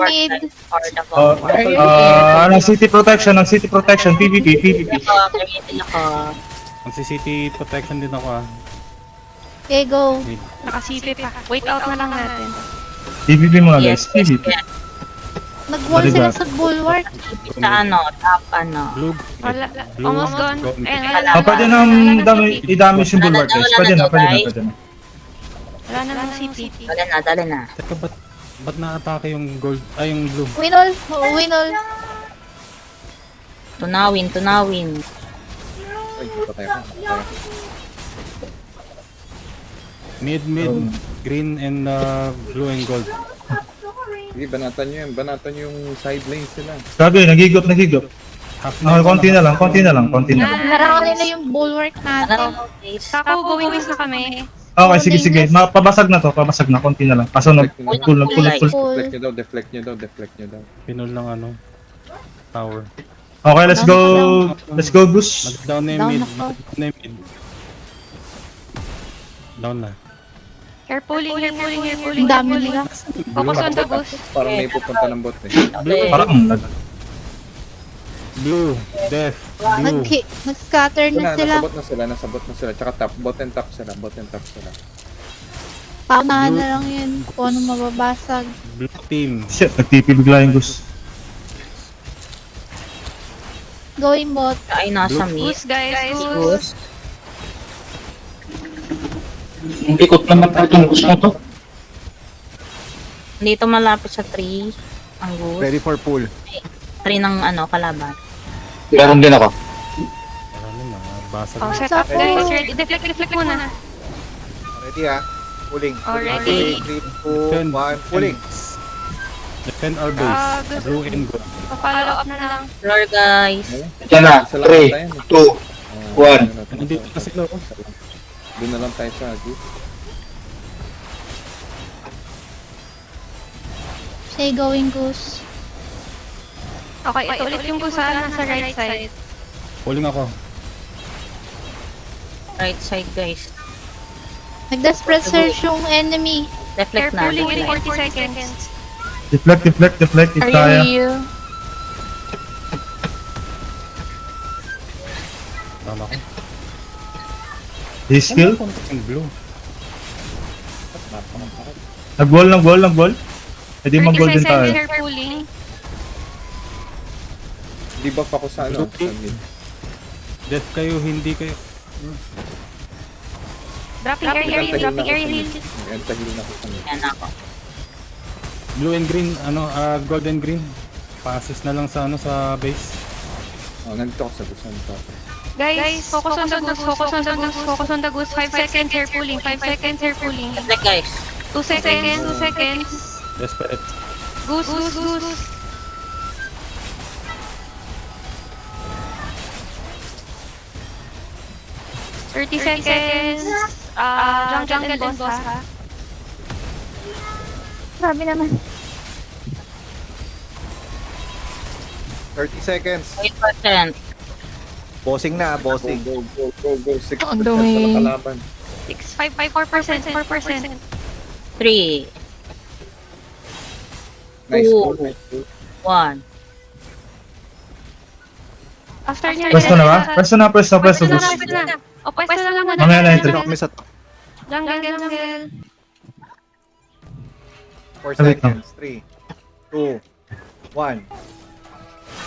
mid. Or the Vanguard. Ng city protection, PvP, PvP. Ako. Magsi-city protection din ako ah. Okay, go. Mid. Nakasipi pa. Wait out na lang natin. PvP mga guys, Yes, PvP. yes. Nag-wall sila sa bulwark. Sa ano, top ano. Blue. Wala. Blue. Almost gone. Go. Ayan, wala na. Pwede nang i-damage yung bulwark guys. Pwede na. Wala na lang city. Dali na. Teka, ba't na-atake yung gold? Ay, yung blue. Winol. Winol. Tunawin. Ay, patay ako. Mid, green and blue and gold. Sige, banatan nyo yan. Banatan nyo yung side lanes sila. Sabi, nagigop. Half Okay, konti na lang. Narangan nila yung bulwark natin. Ano, guys? Kako, going na kami. Okay, sige. Pabasag na, konti na lang. Kaso nag-pull. Deflect nyo daw. Pinul ng ano. Tower. Okay, let's go, Goose. Mag-down na yung Down mid. ako. Down na. Hair pulling. Ang dami nila. Focus on the goose. Parang may pupunta ng bot eh. Parang Blue. Death. Blue. Nag-scatter na sila. Nasabot na sila. Tsaka top, bot and top sila. Paunahan na lang yun. Kung anong mababasag. Blue team. Shit, nagtipi bigla yung Goose. Going bot. Ay, nasa mid. Goose, guys. Goose. Goose. Ikot naman tayo itong Goose na to. Dito malapit sa tree. Ang goose. Ready for pull. Tree ng ano, kalaban. Meron din ako. Ano na, basag Oh, na. set up, guys. Ready. Deflect muna. Ready ah. Pulling. Already. 3, 2, 1, pulling. Defend our base. Good. Blue and gold. Pa-follow up na lang. Floor, guys. Yan na, Isa lang tayo. 2, 1. Nandito kasi lo. Doon na lang tayo sa goose. Say going goose. Okay, ito ulit yung goose nasa right side. Pulling ako. Right side, guys. Nag-desperate search yung enemy. Hair Deflect na. pulling in 40 seconds. Deflect if kaya. Tama ko. His skill. Yung blue. Nag-wall. Pwede 30 mag-goal din seconds tayo. hair pulling. Debuff ako sa ano. Sa mid. Death kayo, hindi kayo. Dropping area heal. Antahil na ako sa mid. Yan ako. Blue and green, gold and green. Pa-assist na lang sa sa base. Oh, nandito ako sa goose. Guys, focus on the goose. 5 seconds hair pulling. 5 seconds hair pulling. Deflect, guys. 2 seconds. Desperate. Goose. 30 seconds. Jungle and boss ha. Sabi naman. 30 seconds. 8%. Bossing na, bossing. Go. 6% On the sa way. kalaban. 4%. 3, Nice Oo. goal. 1. After niya. Pwesto na ba? Pwesto na, Goose. Pwesto na. O, pwesto na lang muna. Mamaya na yung Kami sa Jungle. 4 Wait lang. seconds. 3, 2, 1.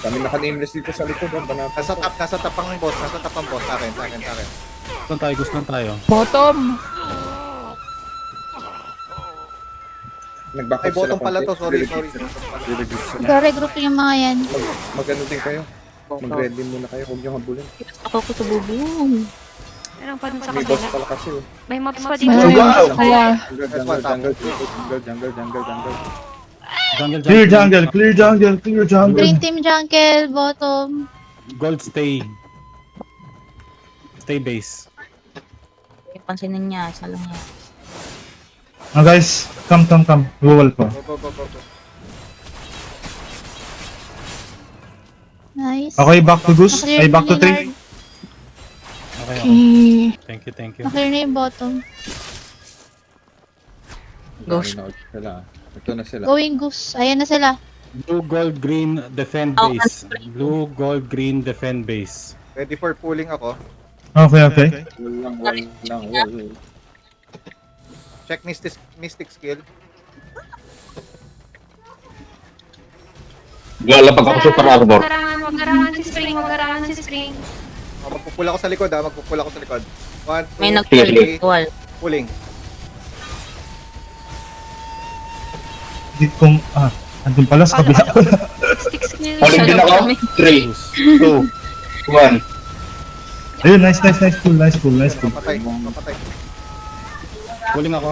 Kami naka-nameless dito sa likod. Banatan. Nasa top ang boss. Sa akin. Gusto tayo, gusto tayo. Bottom. Nag-back Ay, up sila bottom pala konti. to. Sorry. Re-regroup sila. Regroup yung mga yan. Mag-ano din kayo. Mag-ready muna kayo. Huwag niyo habulin. Ako ko sa bubong. Anong pa dun sa May boss kabila? pala kasi. May mobs pa dito. Wow. Jungle. Clear jungle. Green team jungle. Bottom. Gold stay. Stay base. Pansinin niya, isa lang yan. Guys, come. Wall ko. Go. Nice. Okay, back to Goose. Ay, back to 3. Okay. Okay. Thank you. Naklear na yung bottom. Ghost. Sila. Ito na sila. Going goose. Ayan na sila. Blue, gold, green, defend Oh, base. Blue, gold, green, defend base. Ready for pulling ako. Okay. Wall lang, wall. Check mystic skill. Lalapag ako super armor. Magarangan si Spring, magarangan si Spring. Oh, magpupula ako sa likod ha. Magpupula ako sa likod. 1, 2, May 3, nag-wall. pulling. Hindi kong, andun pala sa kabila. Stick skill. Uling din ako. 3, 2, 1. Ayun, nice. Cool. Papatay. Papatay. Pulling ako.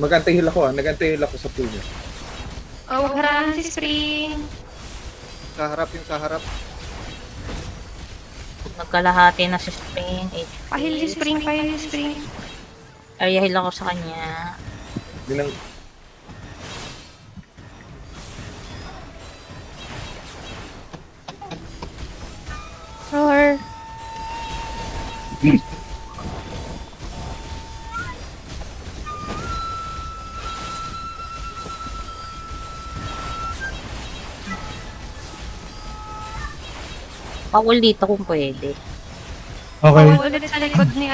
Mag-antay-heal ako Nag-antay-heal ako sa pool niya. Oh, magarangan si Spring. Sa harap yung sa harap. Nagkalahati na si Spring. Pahil si Spring, pahil si Spring. Area heal ako sa kanya. Binang... Roar. Pawal dito kung pwede. Okay, Oh, ulit sa likod ni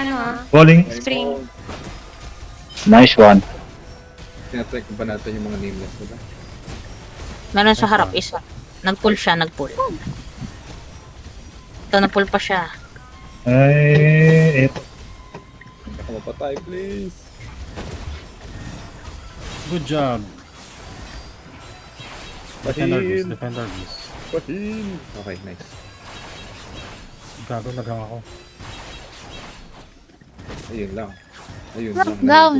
bowling. Spring. Nice one. Tinatry ko ba natin yung mga nameless, diba? Meron sa harap isa. Nag-pull siya, nag-pull. Ito, na-pull pa siya. Ay, eto. Hindi ako mapatay, please. Good job. Defend our goose, Pahil! defend our goose. Pahil! Okay, nice. Gago na lang ako. Ayun lang. Ayun Knock lang. down.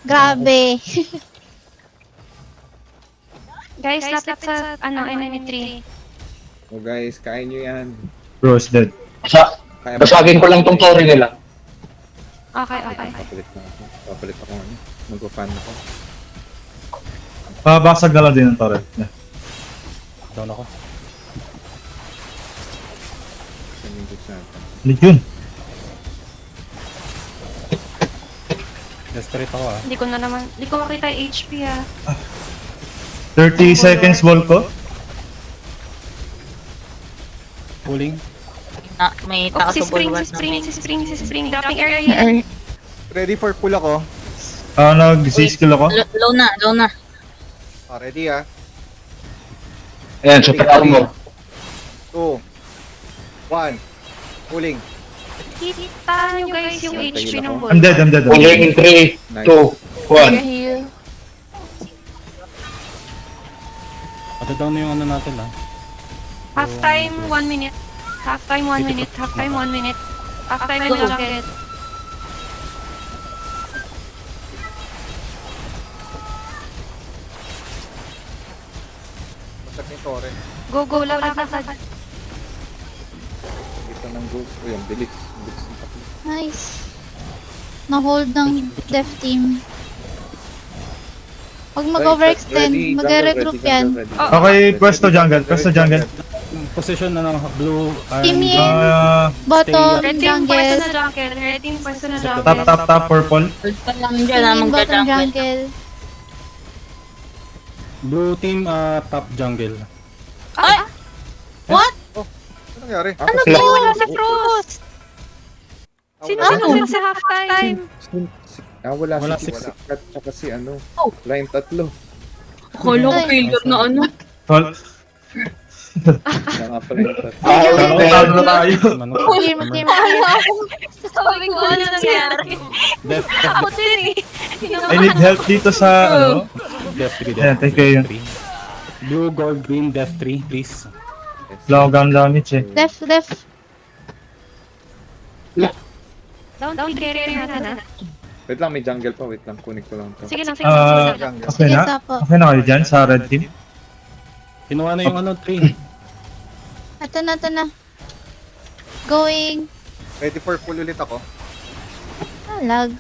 Grabe. Guys, lapit sa, enemy tree. Oh guys, kain nyo yan. Bro is dead. Kaya Basagin ko lang tong tori nila. Okay. Papalit na ako. Papalit ako Mag-fan ako. Babasag na lang din ang turret. Yeah. Down ako. Saan yung goods natin? Legion. Desperate ako Hindi ko makita yung HP 30 seconds wall ko. Pulling. May Oh, tao si sa Spring, bulwark si Spring. Dropping area. Ready for pull ako. Nag-Z-skill ako. Low na. Ready ha. Ayan, super armor. 2, 1, pulling. Kita nyo guys yung HP ng ball. I'm dead. Pulling in 3, 2, 1. Heal. Matadown na yung ano natin Half time, 1 minute. Half time, 1 minute. Half time in the jungle. Masag ni Tore. Go, lakad. Kita ng goods. Uy, ang bilis. Ang bilis ng takbo. Nice. Na-hold ng dev team. Huwag mag-overextend. Ready, Mag-regroup jungle, yan. ready. Okay, pwesto jungle. Position Uh, blue Team Bottom, Red team, pwesto jungle. na jungle. Red team, pwesto na jungle. Top, purple. Hold pa lang dyan, Team bottom magja-jungle. jungle. blue team top jungle. Ay! What? Ano nangyari? Ano wala sa Frost? Sino Wala. sa halftime? Wala Wala si six. At saka si Oh. Line 3. Kala ko failure na ano. Saka pala yung 3. Talo na tayo. Team. Sabi ko ano nangyari. Def Ako din I need help dito sa, Def 3, Ayan, thank you. 3. Blue, gold, green, Def 3, please. Low gun damage eh. Def. Down carry natin Wait lang, may jungle pa. Wait lang, kunin ko lang to. Sige lang. Jungle. Okay Sige, na? tapo. Okay na kayo dyan sa red team? Kinuha na yung 3. Ito na. Going. Ready for pull ulit ako. Lag.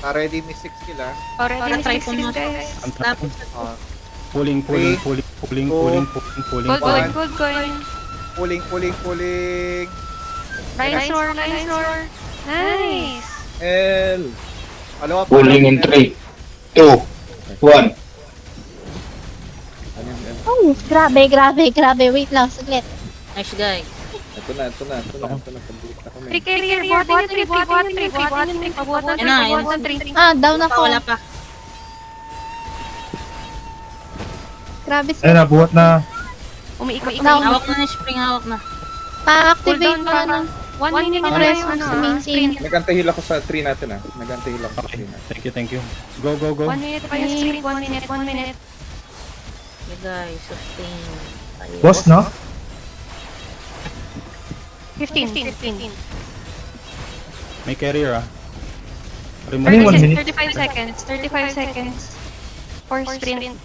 Ready mystic skill ha. Already Try ni ko na. guys. Tapos, Pulling. Gold coin. Pulling. Line roar. Nice. L. Follow up. Pulling in 3, 2, 1. Ano yung L? Oh, grabe. Wait lang, saglit. Nice guys. Ito na. Pabilis na kami. 3 carrier, buhatin yung 3, buhatin yung 3, buhatin yung 3, pabuhat ng 3, Ayun na, pabuhat ayun. ng 3. Ah, down ako. Wala pa. Grabe Ayun na, buhat na. Umiikot. Down. Hawak na ni Spring, hawak na. Pa-activate mo na. 1 minute na Press tayo, mo ano, sa main scene. Nag-antahil ako sa 3 natin Nag-antahil ako sa 3 natin. Thank you. Go. 1 minute pa yung sprint, 1 minute. Okay guys, sustain. Ayun. Boss, no? 15. May carrier Ano yung 1 minute? 35 seconds. For sprint.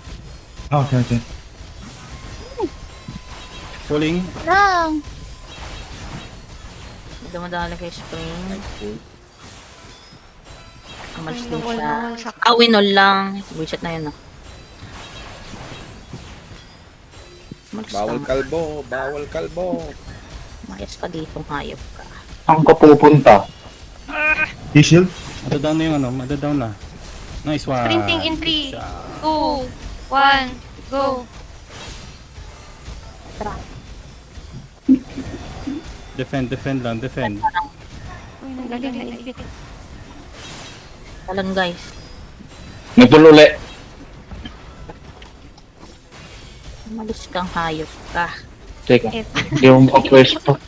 Ah, okay. Pulling. Lang. Dumadali kay Spring. Cool. Amalis din Winol, siya. winol. Ah, winol lang. Bullshit na yun, no? Umalis Bawal kalbo. Mayas ka dito, hayop ka. Ang kapupunta. T-shield? Madadown na yung madadown na. Nice one. Sprinting in 3, 2, 1, go. Defend lang. Uy, nagaling, naipit. Talan guys. Nagtululi. Umalis kang hayop ka. Teka, hindi mo makapwesto.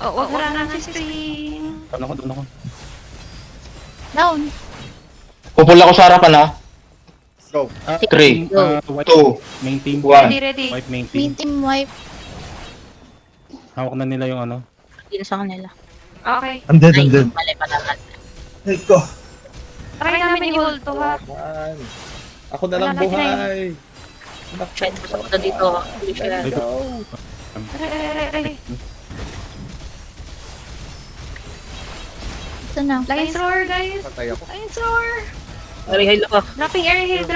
Oh, wala na si spring. Doon ako. Down. Pupula ko sa harapan ha. Go. 3, White 2, main team. 1. Ready. White main Main team. team wipe. Hawak na nila yung Din sa kanila. Okay. I'm dead. Mali pa naman. Let's go. Try namin i-hold to, ha? Man. Ako na lang Wala na, buhay. Shit, pasok na dito. Hindi siya. Ready. Ito na. Lines roar, guys. Patay ako. Lines roar. Sorry, hilo ko. Dropping area heal.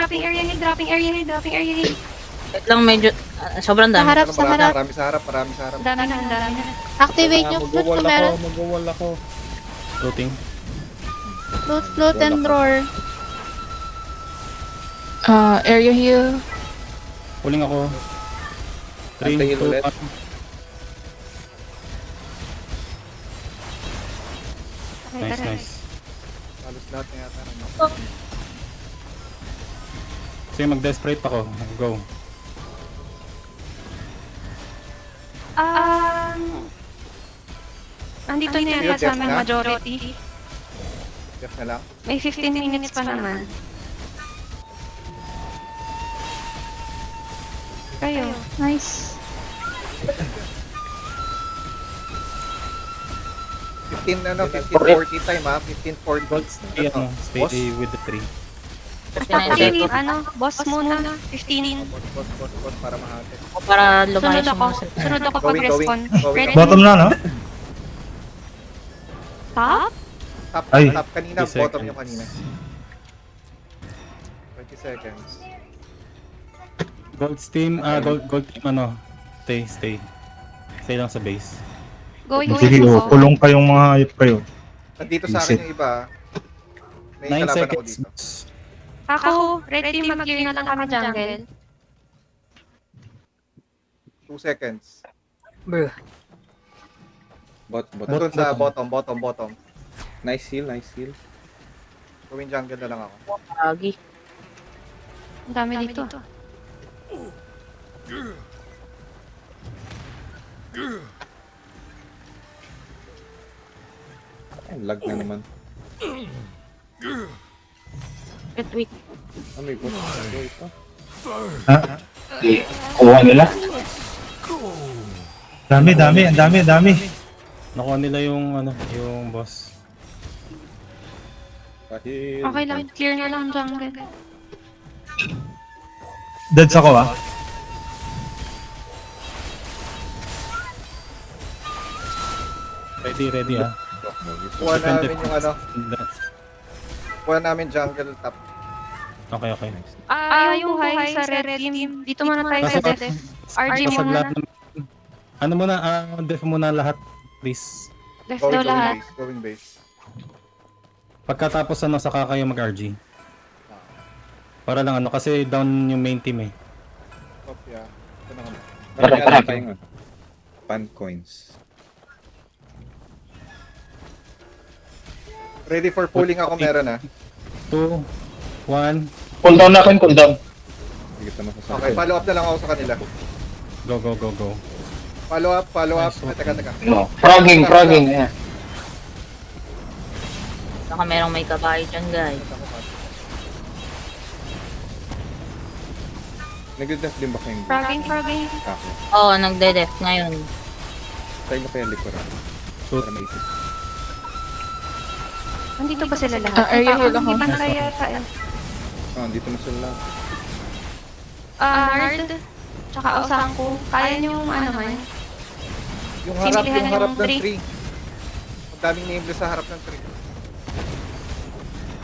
Wait lang, medyo... sobrang Sa dami. harap, sa harap. Marami sa harap. Dami na. Activate yung flute kung meron. Mag-wall ako. Floating. Flute and roar. Area heal. Pulling ako. 3, Antahil 2, ulit. 1. Nice. Halos lahat na yata. Sige, mag-desperate ako. Go. Andito na yata sa amin majority. Jeff na lang. May 15 minutes pa naman. Kayo. Nice. 1540 time ha. 1540. Gold, stay, Boss? stay with the 3. Actually, boss muna. 15. Boss, para mahati. O para lumayas Sunod yung ako. mga salita. Sunod ako pag-respond. Ready? Bottom na, no? Top? Ay. Top kanina, 30 bottom seconds. yung kanina. 20 seconds. Gold team, gold team stay. Stay lang sa base. Going. Sige, kulong kayong mga hayop kayo. Nandito sa akin yung iba. May 9 kalaban ako seconds. dito. Ako, ready mag-clear na lang kami jungle. 2 seconds. Bot. Nandun sa bottom. Nice heal. Gawin jungle na lang ako. Lagi. Ang dami dito. Ay, lag na naman. Wait. May bot. Okay, ito. Ha? Kuha nila. Ang dami. Nakuha nila yung boss. Pahil. Okay lang, clear na lang jungle. Dead ako, ah. Ready ah. Kuha namin yung kuha namin jungle top. Okay, okay. Yung buhay sa red team. Dito muna tayo sa def. RG Pasag muna. lahat ng... Ano muna, def muna lahat, please. Def daw lahat. Going base. Pagkatapos saka kayo mag-RG. Para lang kasi down yung main team eh. Top, yeah. Ito na kami. Tara, tara. Tayong pan coins. Ready for pulling ako meron 2, 1, Cool down na akin, cool down. Hindi kita masasabi. Okay, follow up na lang ako sa kanila. go, go, go, go. Follow up. Nice. Teka. No. Frogging. Yeah. Baka merong may kabayo dyan, guys. Nag-def din ba kayong Frogging. kako? Oo, nagde-def ngayon. Tayo na kaya likuran. Shoot. Para maisip. Nandito ba sila lahat? Area heal ako. Hindi ba kaya sa... Dito na sila. Nard. Tsaka Osangko. Kaya niyong ano man. Yung Sisilihan harap yung ng tree. tree. Ang daming nameless sa harap ng tree.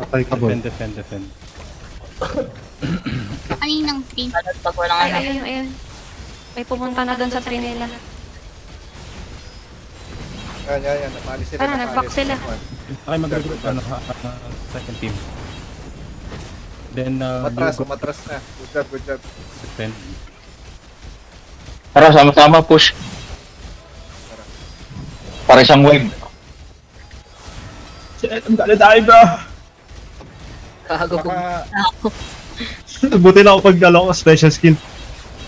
Patay ka, boy. Defend. Kaninang tree. Lalo't pag walang ano. Ayun. May pumunta na doon sa tree nila. Yan. Napali sila. Tara, nag-back sila. Okay, mag-regroup, second team. Then, Matras na. Good job. defend. Tara, sama-sama, push. Para isang wave. Shit, ang dali tayo ba? Kagabog. Buti na ako pagdala ko special skill.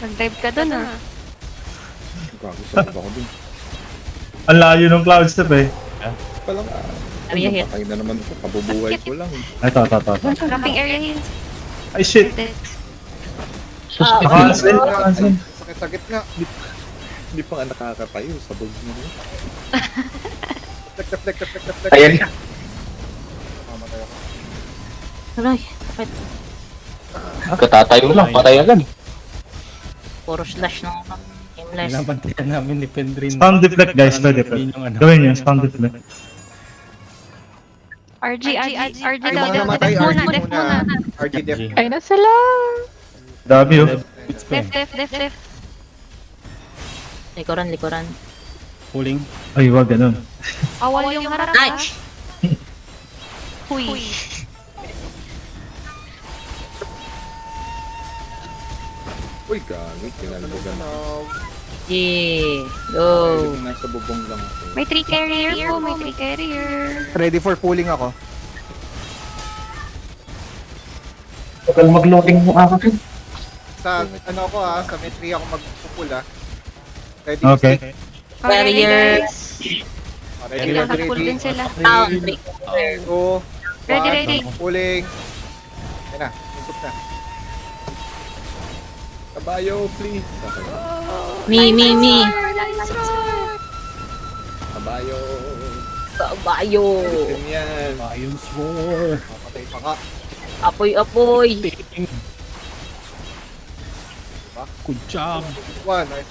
Nag-dive ka doon Gago sa ako dun. Ang layo ng cloud step eh. Palang Area hit. Patay na naman ito. Kabubuhay ko lang. Ito. Dropping area heal. Ay shit. Nakakansin. Sakit nga. Hindi pa nga nakakatayo. Sabog na rin. Deflect. Ayan. Mamatay ako. Aray, kapit. Katatayo lang, patay agad. Puro slash ng aimless. Binabantayan namin ni Pendrin. Spam deflect guys, to deflect. Gawin nyo, spam deflect. RG daw. Ayaw mo namatay, Def muna. RG def. Ay na sila. Dami oh. Def. Likuran. Pulling. Ay, wag ganun. Awal yung harap. Nice! Huy. Uy, gago. Kinalabagan ako. Yeah. Go. Nasa bubong lang ako. May 3 carrier po. Ready for pulling ako. Tagal mag-loading mo akin. Sa sa may tree ako magpupula. Ready Okay. Barrier. Ready. Nakapul din sila. Down. Break. Go. Ready. Pulling. Yan na. Input na. Kabayo, please. Me. Kabayo. Kabayo. Itim yan. Lions roar. Papatay pa ka. Apoy. Good job. Nice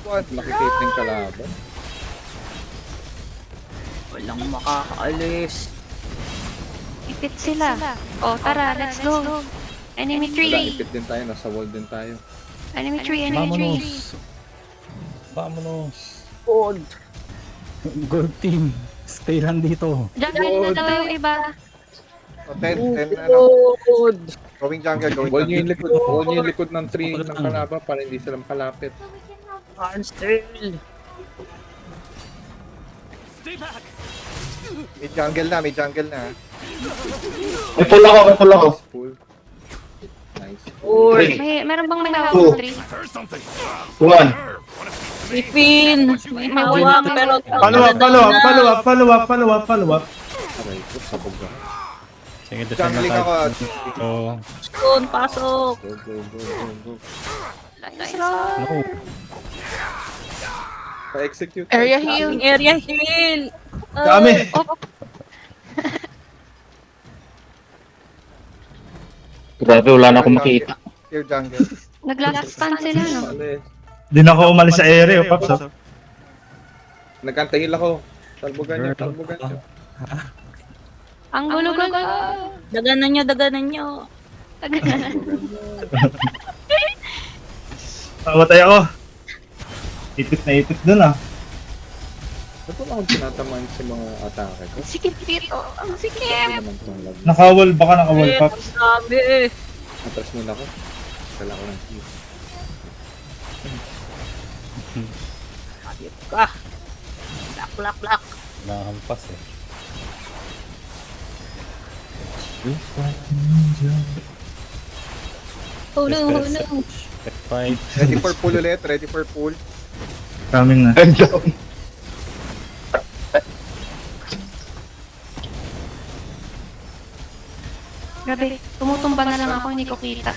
one. Nakikita ng kalaban. Walang makakaalis. Ipit sila. Oh, tara. Let's go. Enemy Wala, tree. ipit din tayo. Nasa wall din tayo. Enemy tree. Vámonos. Good. Good team. Stay lang dito. Jungle na daw yung iba. So, 10 Good. Going jungle. Wall nyo yung likod ng tree ng kalaban para hindi sila makalapit. Monster. May jungle na. May pull ako. Full. Nice. Uy. Meron bang may hawak ng tree? 1. Pipin. May hawak pero... Follow up. Aray ko, sabog ako. Sige, defend na Jungling tayo. ako. So, Doon, pasok. Go. Nice roll. no. Pa-execute. Area heal. Area heal. Dami. Grabe, wala na akong makita. Clear jungle. Nag-last stand sila, no? Mali. Di na ako umalis sa area, Pops. Oh. Nagkantahil ako. Talbogan nyo. Ang gulo-gulo. Daganan nyo. Pamatay ako. Ipit na ipit dun ah. Ba't wala akong tinatamaan sa mga atake ko? Sikip dito. Ang sikip. Ano naman itong lag? Nakawal, baka nakawal Eh, Paps. sabi eh. Atras muna ako. Kala ko ng kill. Ayop ka. Lak. Nakahampas eh. Oh no. Fight. Ready for pull ulit, ready for pull. Coming na. I'm down. Grabe, tumutumba na lang ako, hindi ko kita.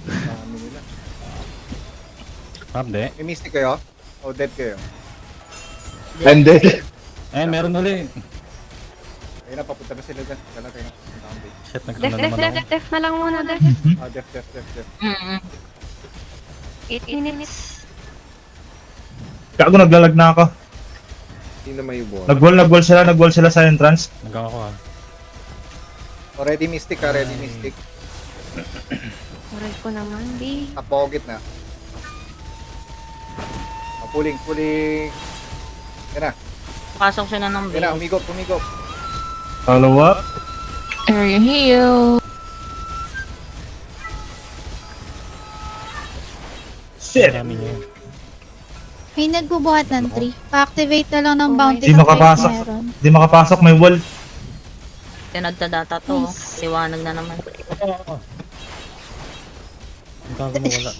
Dami nila. Hindi. May mystic kayo? O dead kayo? I'm dead. Eh, meron uli. Ayun na, papunta na sila dyan. Kala kayo na. Punta akong base. Shit, Def, nagkano naman ako. def na lang muna, def. Ah, def. 8 minutes. Gago, naglalag na ako. Sino may ubuan? Nagwall sila sa entrance. Nagkano ako ah. O ready mystic ka, ready mystic. Aray ko naman, di. Tapogit na. O, pulling. Yan na, Pasok siya na ng yan na, base. umigop. Follow up. Area heal. Shit! Dami niya. May nagbubuhat ng tree. Pa-activate na lang ng bounty. Di kung makapasok. meron. Di makapasok, may wall. Tinagdadata to. Liwanag na naman. Ang gago mo wala.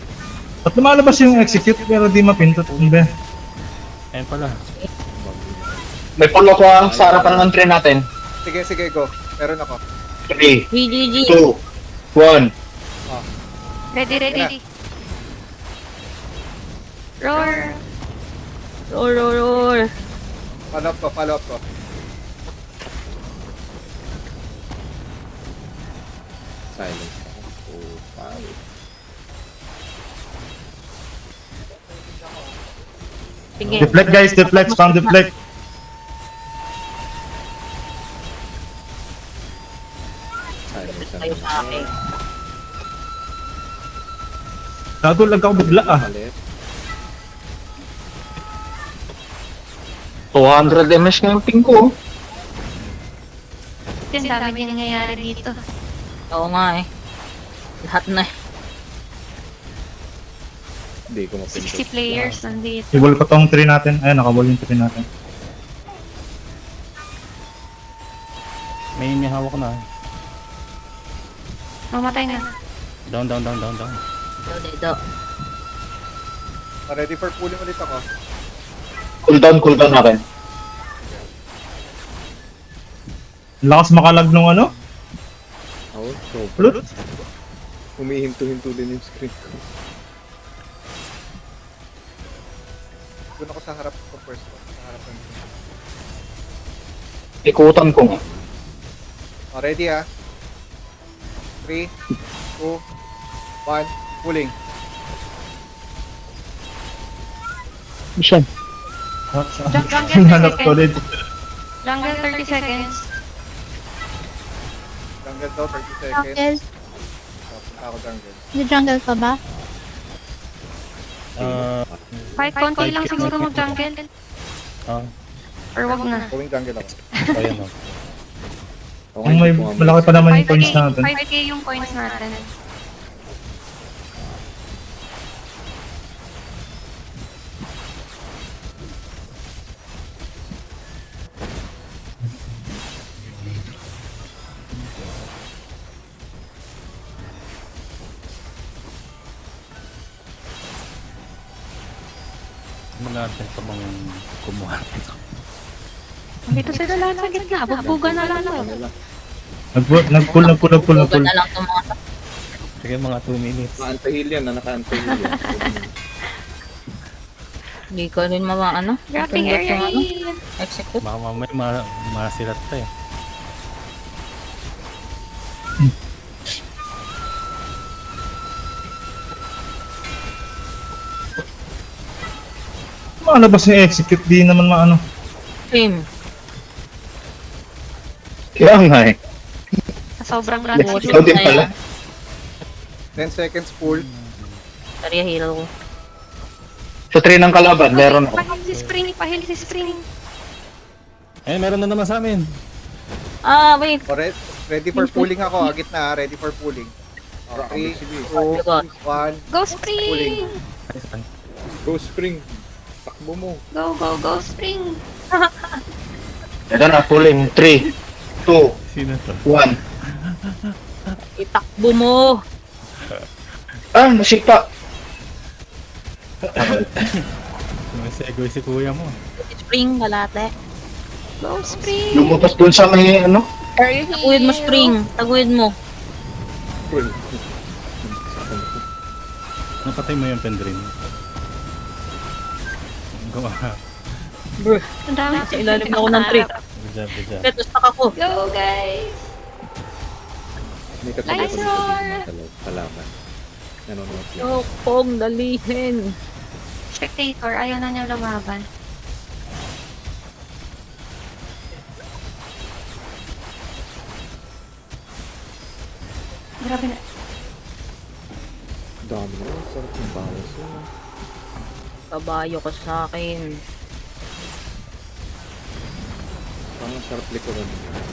Ba't lumalabas yung execute pero di mapindot? Ano ba? Ayun pala. May pull ako sa harapan ng train natin. Sige, go. Meron ako. 3, GGG. 2, 1. Ready. Roar. Roar. Follow up ko. Silence ako. Oh, wow. Sige. Deflect guys, deflect, spam deflect. Silence Kayo sa akin. Gago, lag ako bigla ah. Malit. 200 ms nga yung ping ko. Yung dami din nangyayari dito. Oo nga eh. Lahat na eh. Hindi ko mapindot. 60 players nandito. I-wall ko tong tree natin. Ayun, nakawall yung tree natin. May hawak na. Mamatay na. Down. Dedo. Ready for pulling ulit ako. Cooldown natin. Lakas makalag nung ano? Ako, so, Plot? humihinto-hinto din yung screen ko. Doon ako sa harap ko first. Sa harap ng Ikutan ko nga. O, ready ah. 3, 2, 1, pulling. Mission. Jungle 30 Hanap ko seconds. ulit. Jungle 30 seconds. Jungle daw, 30 seconds. Jungle. Punta ako jungle. May jungle pa ba? Kahit konti lang siguro mag-jungle. Or wag na. Going jungle ako. Ayun o. Okay, Kung may hindi ko nga malaki pa naman yung 5K, points natin. 5K yung points natin. Mga natin pa bang kumuha nito. Dito sila lahat sa gitna. Bubuga na lang ako. Nag-pull. Bugan na lang itong mga Sige mga 2 minutes. Naka-anti-heal yan, naka-anti-heal yan. Hindi ko rin ano. Grabbing Pindot area yung ano. heal. Execute. Baka mamaya masilat tayo. Malabas yung execute, di naman maano. Team. Kaya nga eh. Sa sobrang Ikaw random. din pala. 10 seconds full. Area heal ko. Sa 3 ng kalaban, meron ako. Pahil si Spring, pahil si Spring. Eh, meron na naman sa amin. Ah, wait. O, ready for pulling ako. Agit na, ready for pulling. 3, 2, 1. Go Spring! Go Spring. Takbo mo. Go, go, go Spring! Ito na, pulling. 3, 2, Sino to? 1. Itakbo mo. Ah, nasipa. Sumisegoy si kuya mo. Spring, kalate. Go Spring! Lumabas dun sa may ano. Area Taguid mo, Spring. Taguid mo. Cool. Napatay mo yung pendrin. Gawa. Ang dami. Sa ilalim ako ng tree. Good job, good job. Ito, stuck ako. Go guys! May katabi Nice ko roar! kalaban. Nanonood lang. Yo, Pong, dalihin. Spectator, ayaw na niya lumaban. Grabe na. Dami na. Sarap yung bawas yun. Kabayo ka sa akin. Parang sarap likuran.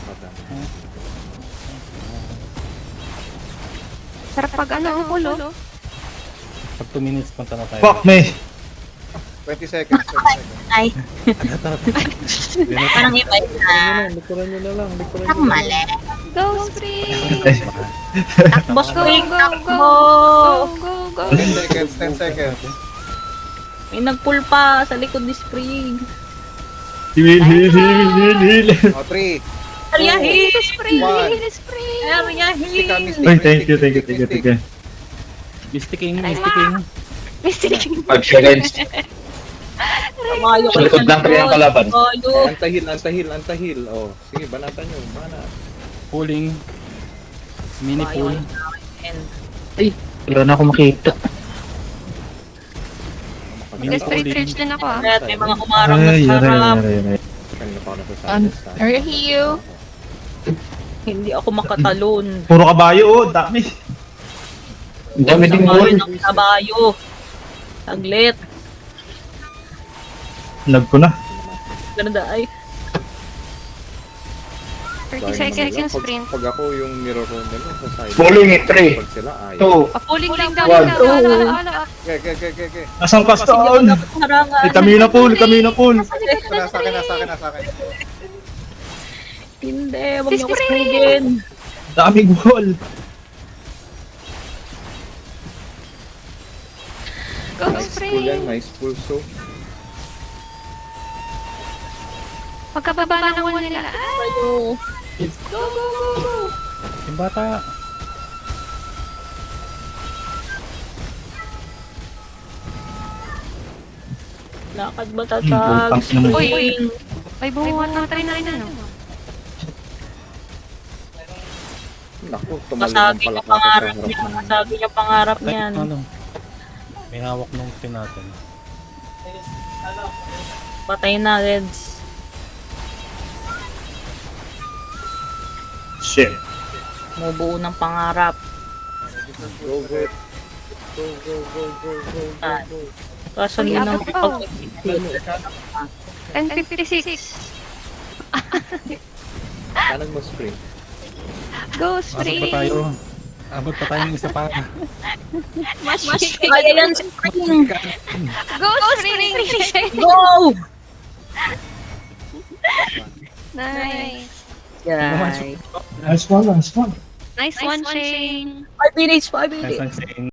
Madami. Sarap pag ano ang ulo. Pag 2 minutes, punta na tayo. Fuck me. 20 seconds. 20 seconds. Ay, parang invite na. Likuran nyo na lang. Likuran Ang nyo na mali. Go Spring! Takbo, Spring, go, takbo. Go, go, go! 10 seconds. 10 seconds. May nagpull pa sa likod ni Spring. Heal, heal, heal, heal, heal. O, 3. Area heal. Spring! One. Spring! Area Mystica, heal. Mystic, Ay, thank you, Mystic, thank you, Mystic, thank you, Mystic. thank you. Mystic King, Mystic King. Mystic! 5 seconds. Kabayo Sa likod ng 3 ng kalaban. Kabayo. Antahil, antahil, antahil. Oh, sige, banatan nyo. Banat. Pulling. Mini Kabayo pool. ka sa akin. Ay, wala na ako makita. Mini Desperate pulling. Rage din ako ah. At may mga umarang na Ay, sa aray, harap. aray, aray. Kanina pa ako nasasabi. Area heal. Hindi ako makatalon. Puro kabayo, oh. Dami. Ang dami ding Kabayo wall. ng kabayo. Saglit. Lag ko na. Ganda ay. 30 seconds yung sprint. Pag ako yung mirror room nila sa side. Pulling it. 3, Pag sila ayaw. 2, Papuling lang daw. One. Okay. Nasaan ka Sige, stone? dapat harangan. Eh, kami na pool, kami na pool. Nasa akin, nasa akin, nasa akin. Hindi, wag niyo ako springin. Daming wall. Go Nice pull yan, sprint! nice pull. So, Pagkababa ng wall nila. Ah! Kayo. Go, go, go, go! Yung bata. Lakad ba tatag? Putang ina mo. Spring. May bumuhat ng 39 ano. naku, tumalon ng Masagi palaka yung ko sa pangarap harap niya. ng... Masagi yung pangarap niyan. Ano? May hawak nung tin natin. Patay na, Reds. Shit. Mubuo ng pangarap. Go, go. Go, go, go, go, go, go, go. Kaso Uy, hindi nang abot pa. pag-execute. 10:56. Kanan mo spring. Go Abot pa sprint! tayo. Abot pa tayo ng isa pa. Kaya yan, Spring! Go sprint! Go! Nice! Guys. Nice one, nice one. Nice one, Shane! 5 minutes, 5 minutes. Nice one, Shane.